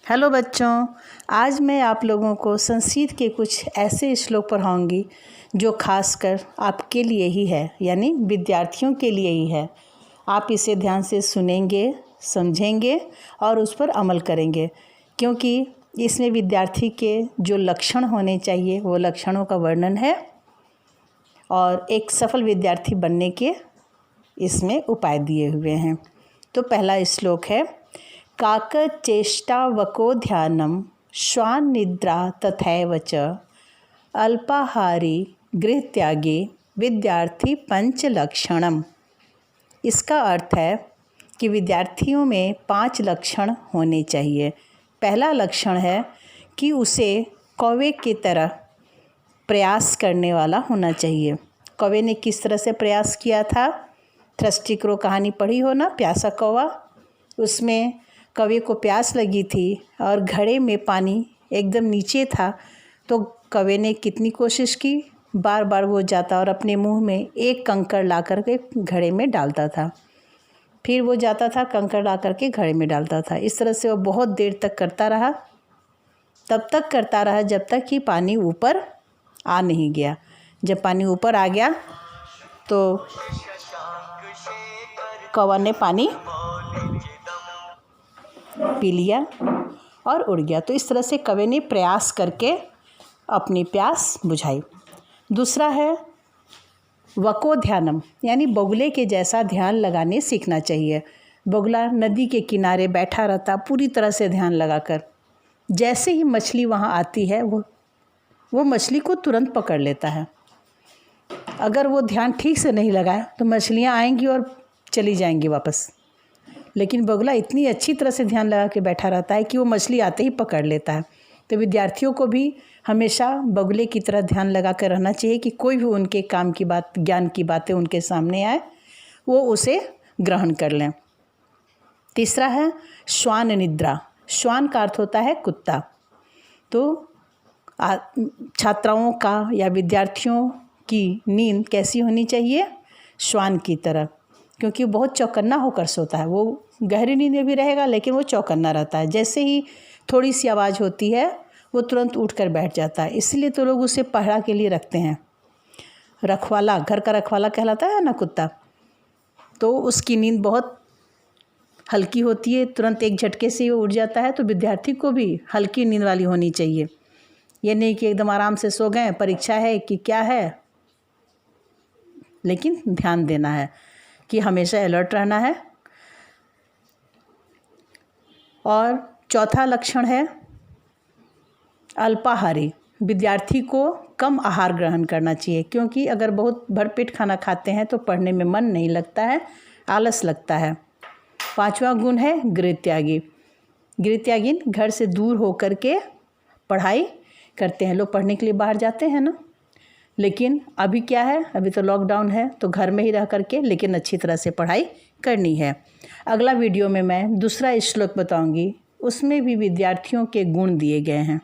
Hello बच्चों, आज मैं आप लोगों को संस्कृत के कुछ ऐसे श्लोक पढ़ाऊंगी जो खासकर आपके लिए ही है, यानी विद्यार्थियों के लिए ही है। आप इसे ध्यान से सुनेंगे, समझेंगे और उस पर अमल करेंगे, क्योंकि इसमें विद्यार्थी के जो लक्षण होने चाहिए वो लक्षणों का वर्णन है और एक सफल विद्यार्थी बनने के इसमें उपाय दिए हुए हैं। तो पहला श्लोक है, काकचेष्टावको ध्यानम श्वान निद्रा तथैव च अल्पाहारी गृहत्यागी विद्यार्थी पंचलक्षणम। इसका अर्थ है कि विद्यार्थियों में 5 लक्षण होने चाहिए। पहला लक्षण है कि उसे कौवे की तरह प्रयास करने वाला होना चाहिए। कौवे ने किस तरह से प्रयास किया था? थ्रस्टी क्रो कहानी पढ़ी हो ना, प्यासा कौवा। उसमें कौवे को प्यास लगी थी और घड़े में पानी एकदम नीचे था, तो कौवे ने कितनी कोशिश की, बार बार वो जाता और अपने मुंह में एक कंकड़ ला कर के घड़े में डालता था। फिर वो जाता था, कंकड़ ला कर के घड़े में डालता था। इस तरह से वो बहुत देर तक करता रहा। तब तक करता रहा जब तक कि पानी ऊपर आ नहीं गया। जब पानी ऊपर आ गया तो कौवा ने पानी पी लिया और उड़ गया। तो इस तरह से कौवे ने प्रयास करके अपनी प्यास बुझाई। दूसरा है वको ध्यानम, यानी बगुले के जैसा ध्यान लगाने सीखना चाहिए। बगुला नदी के किनारे बैठा रहता पूरी तरह से ध्यान लगाकर। जैसे ही मछली वहाँ आती है वो मछली को तुरंत पकड़ लेता है। अगर वो ध्यान ठीक से नहीं लगाए तो मछलियाँ आएंगी और चली जाएंगी वापस। लेकिन बगुला इतनी अच्छी तरह से ध्यान लगा के बैठा रहता है कि वो मछली आते ही पकड़ लेता है। तो विद्यार्थियों को भी हमेशा बगुले की तरह ध्यान लगा कर रहना चाहिए कि कोई भी उनके काम की बात, ज्ञान की बातें उनके सामने आए, वो उसे ग्रहण कर लें। तीसरा है श्वान निद्रा। श्वान का अर्थ होता है कुत्ता। तो छात्राओं का या विद्यार्थियों की नींद कैसी होनी चाहिए? श्वान की तरह, क्योंकि वो बहुत चौकन्ना होकर सोता है। वो गहरी नींद में भी रहेगा लेकिन वो चौकन्ना रहता है। जैसे ही थोड़ी सी आवाज़ होती है वो तुरंत उठकर बैठ जाता है। इसलिए तो लोग उसे पहरा के लिए रखते हैं। रखवाला, घर का रखवाला कहलाता है ना कुत्ता। तो उसकी नींद बहुत हल्की होती है, तुरंत एक झटके से वो उठ जाता है। तो विद्यार्थी को भी हल्की नींद वाली होनी चाहिए। ये नहीं कि एकदम आराम से सो गए, परीक्षा है कि क्या है, लेकिन ध्यान देना है कि हमेशा अलर्ट रहना है। और चौथा लक्षण है अल्पाहारी। विद्यार्थी को कम आहार ग्रहण करना चाहिए, क्योंकि अगर बहुत भरपेट खाना खाते हैं तो पढ़ने में मन नहीं लगता है, आलस लगता है। 5वां गुण है गृहत्यागी। गृहत्यागी घर से दूर होकर के पढ़ाई करते हैं। लोग पढ़ने के लिए बाहर जाते हैं ना, लेकिन अभी क्या है, अभी तो लॉकडाउन है, तो घर में ही रह करके लेकिन अच्छी तरह से पढ़ाई करनी है। अगला वीडियो में मैं दूसरा श्लोक बताऊंगी, उसमें भी विद्यार्थियों के गुण दिए गए हैं।